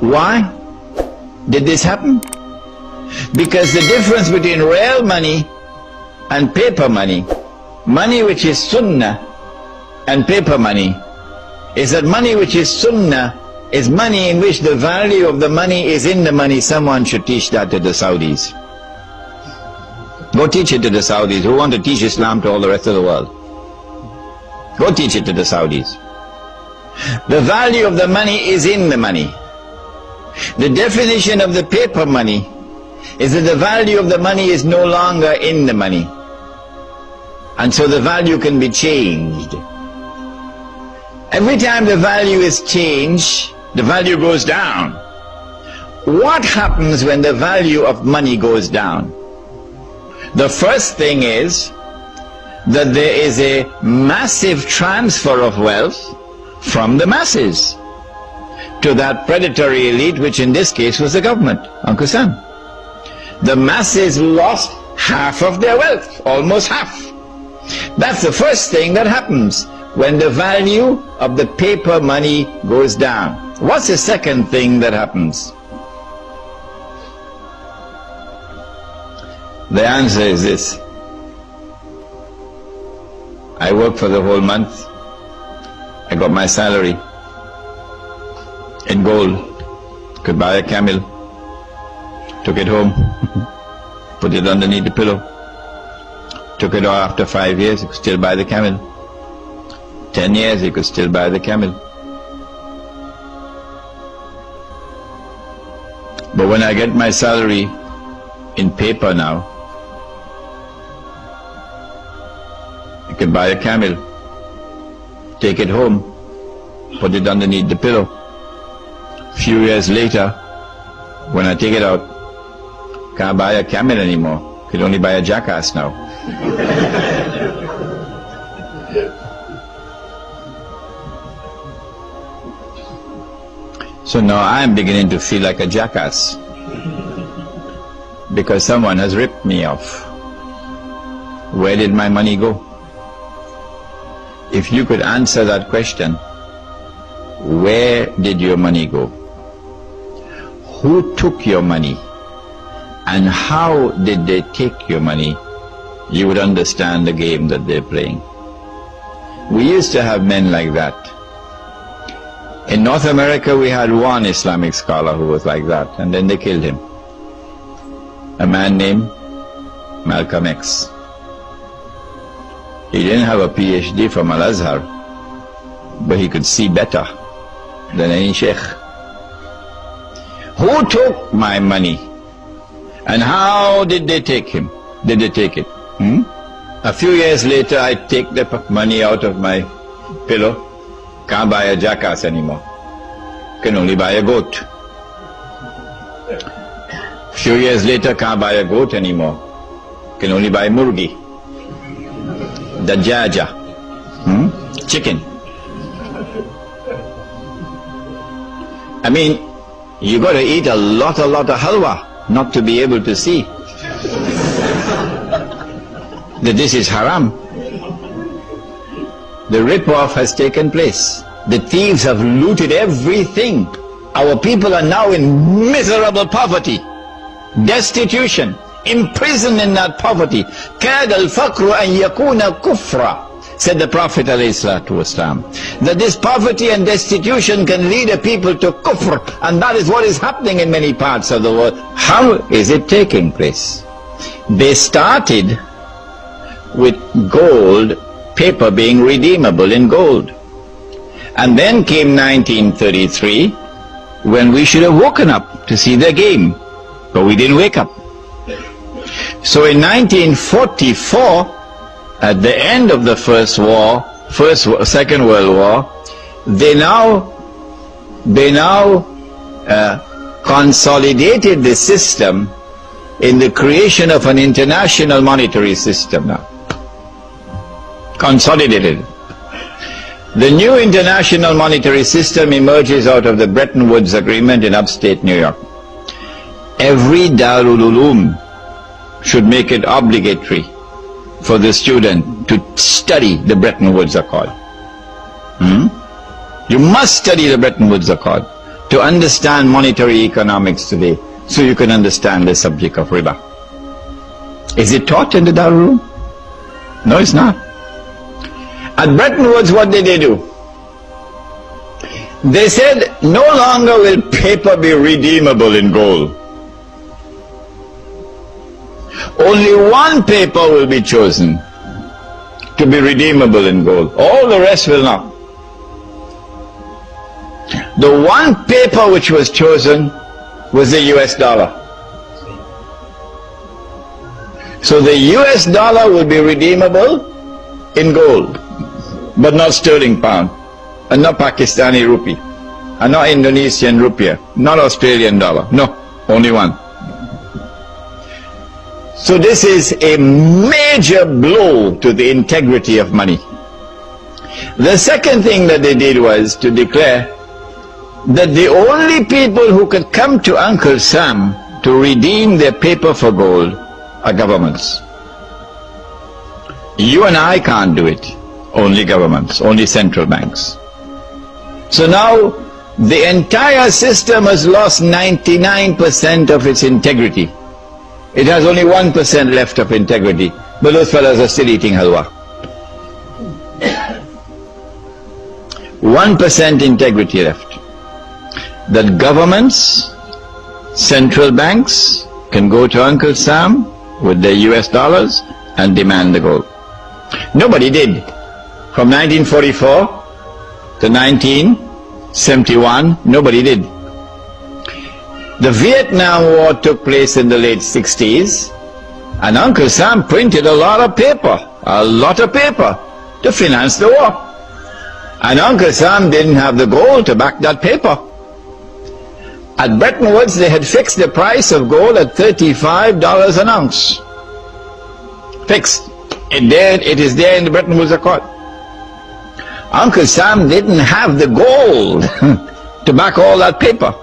Why did this happen? Because the difference between real money and paper money, money which is sunnah and paper money, is that money which is sunnah is money in which the value of the money is in the money. Someone should teach that to the Saudis. Go teach it to the Saudis who want to teach Islam to all the rest of the world. Go teach it to the Saudis. The value of the money is in the money. The definition of the paper money is that the value of the money is no longer in the money. And so the value can be changed. Every time the value is changed, the value goes down. What happens when the value of money goes down? The first thing is that there is a massive transfer of wealth from the masses to that predatory elite, which in this case was the government, Uncle Sam. The masses lost half of their wealth, almost half. That's the first thing that happens when the value of the paper money goes down. What's the second thing that happens? The answer is this. I worked for the whole month. I got my salary in gold. Could buy a camel. Took it home. Put it underneath the pillow. Took it off after 5 years. You could still buy the camel. 10 years, you could still buy the camel. But when I get my salary in paper now, you can buy a camel, take it home, put it underneath the pillow. A few years later, when I take it out, can't buy a camel anymore. Could only buy a jackass now. So now I am beginning to feel like a jackass because someone has ripped me off. Where did my money go? If you could answer that question, where did your money go? Who took your money? And how did they take your money? You would understand the game that they're playing. We used to have men like that. In North America we had one Islamic scholar who was like that, and then they killed him. A man named Malcolm X. He didn't have a PhD from Al-Azhar, but he could see better than any sheikh. Who took my money? And how did they take him? Did they take it? A few years later I take the money out of my pillow. Can't buy a jackass anymore. Can only buy a goat. A few years later can't buy a goat anymore. Can only buy murgi. Dajaja. Chicken. I mean, you got to eat a lot of halwa not to be able to see that this is haram. The rip-off has taken place. The thieves have looted everything. Our people are now in miserable poverty, destitution, imprisoned in that poverty. كَادَ الْفَقْرُ أَنْ يَكُونَ كُفْرًا, said the Prophet ﷺ, that this poverty and destitution can lead a people to kufr, and that is what is happening in many parts of the world. How is it taking place? They started with gold, paper being redeemable in gold. And then came 1933, when we should have woken up to see the game, but we didn't wake up. So in 1944, at the end of the Second World War, they now consolidated the system in the creation of an international monetary system now. Consolidated. The new international monetary system emerges out of the Bretton Woods Agreement in upstate New York. Every Darul Uloom should make it obligatory for the student to study the Bretton Woods Accord. You must study the Bretton Woods Accord. to understand monetary economics today, so you can understand the subject of riba. Is it taught in the Darul Room? No, it's not. At Bretton Woods, what did they do? They said, no longer will paper be redeemable in gold. Only one paper will be chosen to be redeemable in gold. All the rest will not. The one paper which was chosen was the US dollar. So the US dollar will be redeemable in gold, but not sterling pound, and not Pakistani rupee, and not Indonesian rupiah, not Australian dollar. No, only one. So this is a major blow to the integrity of money. The second thing that they did was to declare that the only people who could come to Uncle Sam to redeem their paper for gold are governments. You and I can't do it. Only governments, only central banks. So now the entire system has lost 99% of its integrity. It has only 1% left of integrity, but those fellows are still eating halwa. 1% integrity left. That governments, central banks can go to Uncle Sam with their US dollars and demand the gold. Nobody did. From 1944 to 1971, nobody did. The Vietnam War took place in the late 60s, and Uncle Sam printed a lot of paper to finance the war. And Uncle Sam didn't have the gold to back that paper. At Bretton Woods, they had fixed the price of gold at $35 an ounce. Fixed. It is there in the Bretton Woods Accord. Uncle Sam didn't have the gold to back all that paper.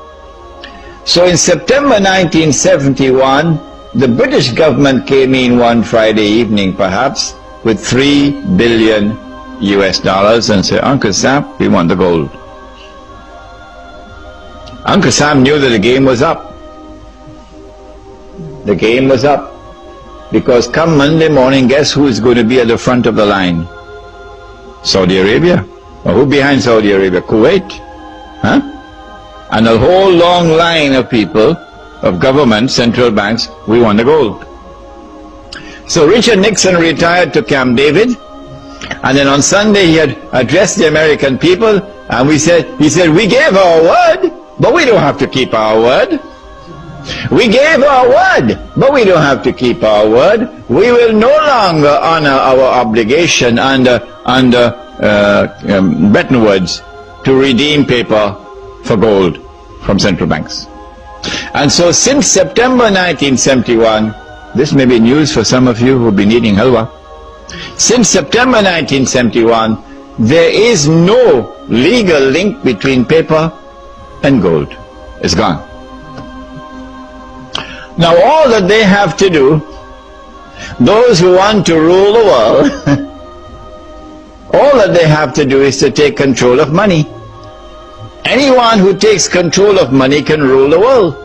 So in September 1971, the British government came in one Friday evening perhaps with $3 billion US and said, Uncle Sam, we want the gold. Uncle Sam knew that the game was up. The game was up. Because come Monday morning, guess who is going to be at the front of the line? Saudi Arabia. Or who behind Saudi Arabia? Kuwait. Huh? And a whole long line of people, of government, central banks, we want the gold. So Richard Nixon retired to Camp David, and then on Sunday he had addressed the American people, and he said, we gave our word, but we don't have to keep our word. We gave our word, but we don't have to keep our word. We will no longer honor our obligation under Bretton Woods to redeem paper for gold from central banks. And so since September 1971, this may be news for some of you who have been eating halwa. Since September 1971, there is no legal link between paper and gold. It's gone. Now all that they have to do, those who want to rule the world, all that they have to do is to take control of money. Anyone who takes control of money can rule the world.